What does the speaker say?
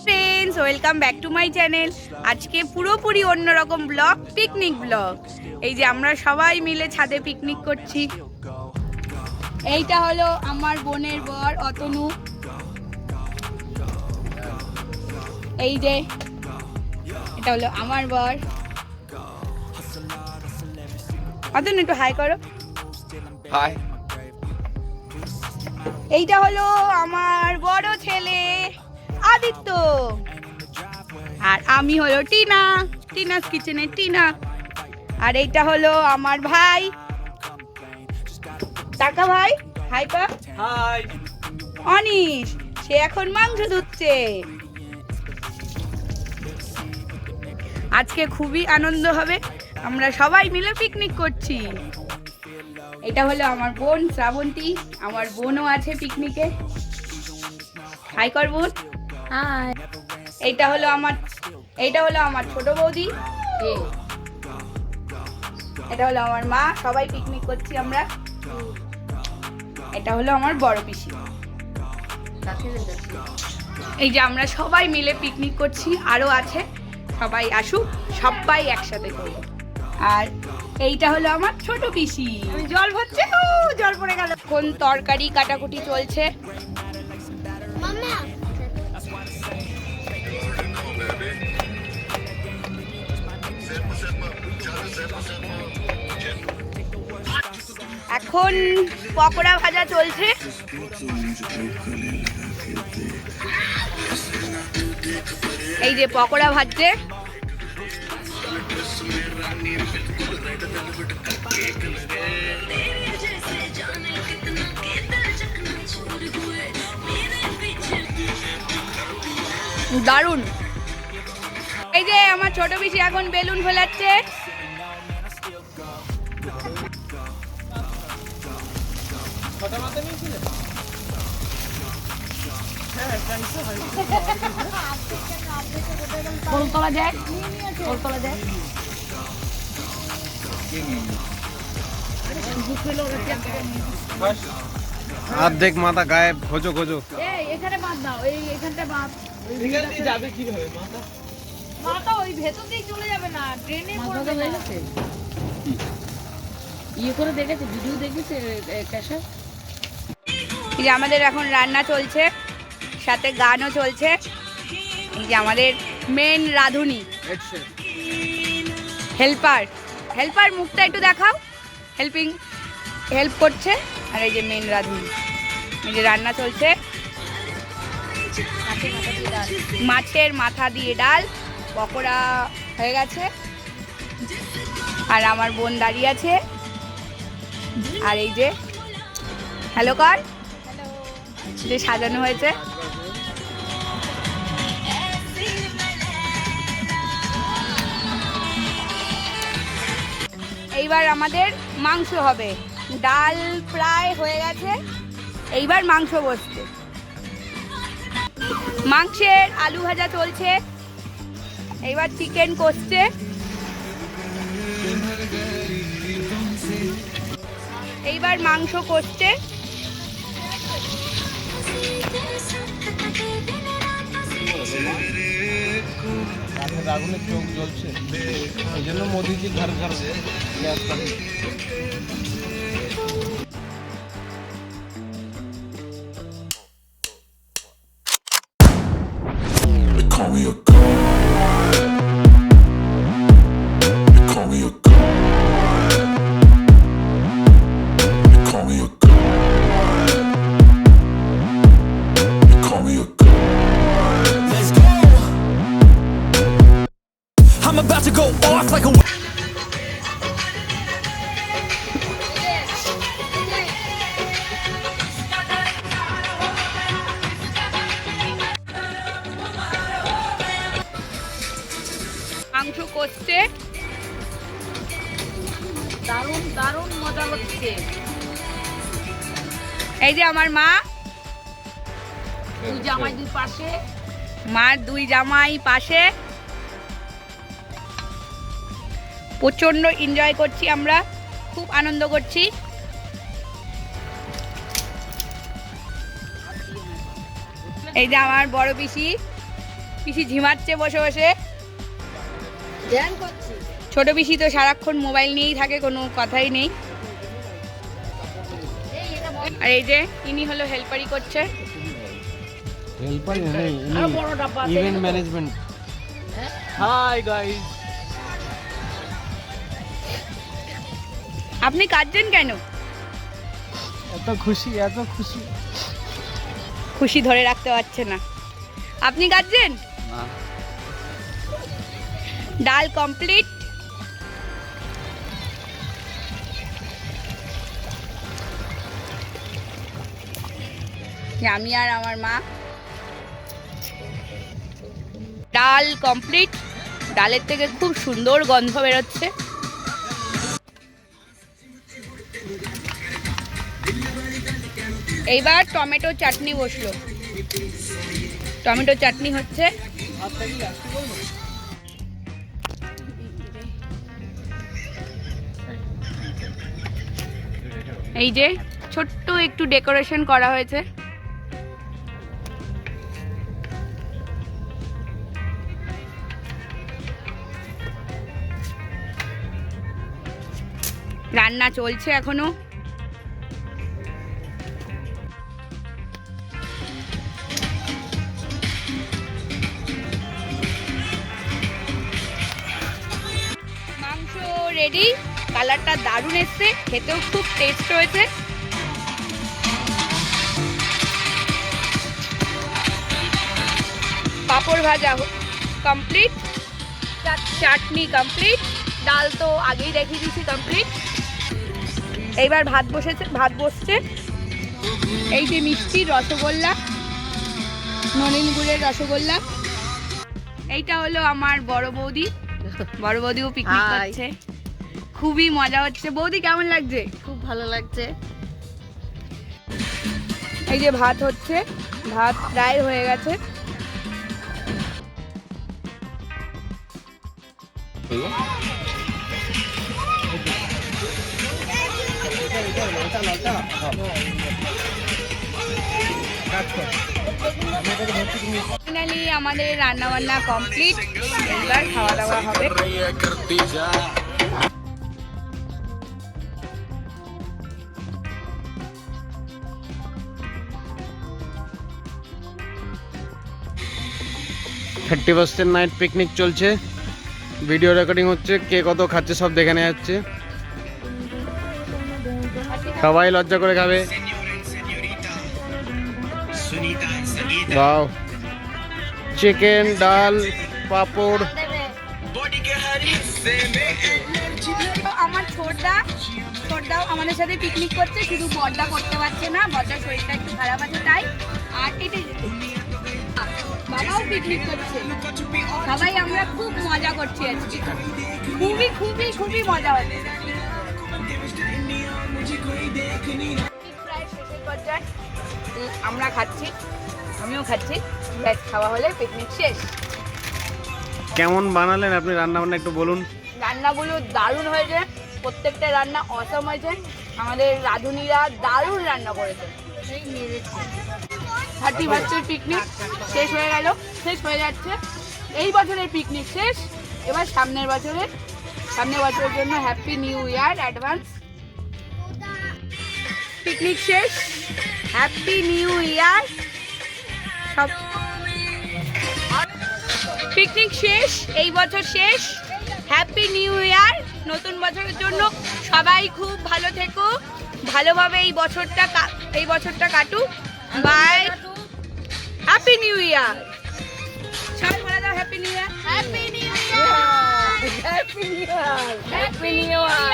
Friends, welcome back to my channel. আজকে পুরোপুরি অন্যরকম ব্লগ, পিকনিক ব্লগ। এই যে আমরা সবাই মিলে ছাদে পিকনিক করছি। এইটা হলো আমার বোনের বর অতনু। এই যে এটা হলো আমার বর অতনু, একটু হাই করো। হাই। এইটা হলো আমার বড় ছেলে আদিত্য, আর আমি হলো টিনা, টিনাস কিচেনে টিনা। আর এইটা হলো আমার ভাই, টাকা ভাই, হাই পা। হাই। অনিশ, সে এখন মাংস ধুচ্ছে। আজকে খুবই আনন্দ হবে, আমরা সবাই মিলে পিকনিক করছি। এটা হলো আমার বোন শ্রাবন্তী, আমার বোনও আছে পিকনিকে। হাই কর বোন। হাই। এইটা হলো আমার ছোট বৌদি। এটা হলো আমার মা, সবাই পিকনিক করছি আমরা। এটা হলো আমার বড় পিসি। এই যে আমরা সবাই মিলে পিকনিক করছি, আরো আছে, সবাই আসুক, সবাই একসাথে করব। আর এইটা হলো আমার ছোট পিসি। জল ভরছে, ও জল পড়ে গেল। কোন তরকারি কাটাকুটি চলছে। এখন পকোড়া ভাজা চলছে। এই যে পকোড়া ভাজছে। দারুণ। এই যে আমার ছোট পিসি এখন বেলুন ফোলাচ্ছে। কলতলা যায়, কলতলা যায়। অর্ধেক মাথা গায়েব, খোঁজো খোঁজো। এখানে বাঁধ দাও, এখানটা বাঁধ। যাবে কিভাবে মাথা? মাথা ওই ভেতর দিয়ে চলে যাবে না, ট্রেনে পড়বে না। ইয়ে করে দেখেছে, ভিডিও দেখেছে ক্যাশা। এই যে আমাদের এখন রান্না চলছে, সাথে গানও চলছে। এই যে আমাদের মেন রাঁধুনি, হেল্পার মুখটা একটু দেখাও। হেল্প করছে। আর এই যে মেন রাঁধুনি, এই যে রান্না চলছে। মাছের মাথা দিয়ে ডাল, পকোড়া হয়ে গেছে। আর আমার বোন দাঁড়িয়ে আছে। আর এই যে হ্যালো কর, যে সাজানো হয়েছে। এইবার আমাদের মাংস হবে। ডাল প্রায় হয়ে গেছে, এইবার মাংস বসছে। মাংসের আলু ভাজা চলছে, এইবার চিকেন কষছে। এইবার মাংস কষছে। আগুনে চোখ জ্বলছে, এই জন্য মোদিজি ঘর ঘর গ্যাস পাঠিয়ে। Call me a god. Call me a god. Call me a god. Call me a god. Let's go. I'm about to go off like a. মাংস কষছে। দারুণ দারুণ মজা হচ্ছে। এই যে আমার মা, দুই জামাই দুই পাশে, মার দুই জামাই পাশে। প্রচন্ড এনজয় করছি আমরা, খুব আনন্দ করছি। এই যে আমার বড় পিসি, পিসি ঝিমাচ্ছে বসে বসে। ধ্যান করছি। ছোট পিসি তো সারাক্ষণ মোবাইল নিয়েই থাকে, কোনো কথাই নেই। আর এই যে ইনি হলো হেল্পারি করছে। হেল্পার নেই, ইভেন্ট ম্যানেজমেন্ট। Hi guys. আপনি কাঁদছেন কেন? এত খুশি, এত খুশি। খুশি ধরে রাখতে পারছে না। আপনি কাঁদছেন? না। ডাল কমপ্লিট। আমি আর আমার মা। ডাল কমপ্লিট। ডালের থেকে খুব সুন্দর গন্ধ বেরোচ্ছে। এইবার টমেটো চাটনি বসলো। টমেটো চাটনি হচ্ছে। এই যে ছোট্ট একটু ডেকোরেশন করা হয়েছে। রান্না চলছে এখনো। মাংস রেডি, কালারটা দারুণ এসছে, খেতেও খুব টেস্ট হয়েছে। পাঁপড় ভাজা কমপ্লিট, চাটনি কমপ্লিট, ডাল তো আগেই দেখিয়ে দিয়েছি কমপ্লিট। এইবার ভাত বসছে। এই যে মিষ্টি রসগোল্লা, নলেন গুড়ের রসগোল্লা। এইটা হলো আমার বড় বৌদি। বড় বৌদিও পিকনিক করছে, খুবই মজা হচ্ছে। বৌদি কেমন লাগছে? খুব ভালো লাগছে। এই যে ভাত হচ্ছে, ভাত প্রায় হয়ে গেছে। ফাইনালি আমাদের রান্না বান্না কমপ্লিট। এবার খাওয়া দাওয়া হবে। থার্টি ফার্স্টের নাইট পিকনিক চলছে, ভিডিও রেকর্ডিং হচ্ছে, কে কত খাচ্ছে সব দেখে নেওয়া যাচ্ছে। সবাই লজ্জা করে খাবে। বাও, চিকেন, ডাল, পাপড়। আমার ছোটদাও আমাদের সাথে পিকনিক করছে, শুধু বড়দা করতে পারছে না, বড়দার শরীরটা একটু খারাপ আছে তাই। আর এটাই বাবাও পিকনিক করছে। সবাই আমরা খুব মজা করছি আজকে, খুবই খুবই খুবই মজা হচ্ছে। প্রায় শেষের পর্যায়ে আমরা খাচ্ছি, আমিও খাচ্ছি। ব্যাস খাওয়া হলে পিকনিক শেষ। কেমন বানালেন আপনি রান্না বান্না একটু বলুন। রান্নাগুলো দারুণ হয়েছে, প্রত্যেকটা রান্না অসম হয়েছে। আমাদের রাঁধুনিরা দারুণ রান্না করেছে। 31 পিকনিক শেষ হয়ে গেল, শেষ হয়ে যাচ্ছে। এই বছরের পিকনিক শেষ। এবার সামনের বছরের জন্য হ্যাপি নিউ ইয়ার অ্যাডভান্স। পিকনিক শেষ, হ্যাপি নিউ ইয়ার। সব পিকনিক শেষ, এই বছর শেষ, হ্যাপি নিউ ইয়ার। নতুন বছরের জন্য সবাই খুব ভালো থেকো, ভালোভাবে এই বছরটা কাটুক। Bye, happy new year. সবাই বলে দাও happy new year. Happy new year. Happy new year. Happy new ইয়ার।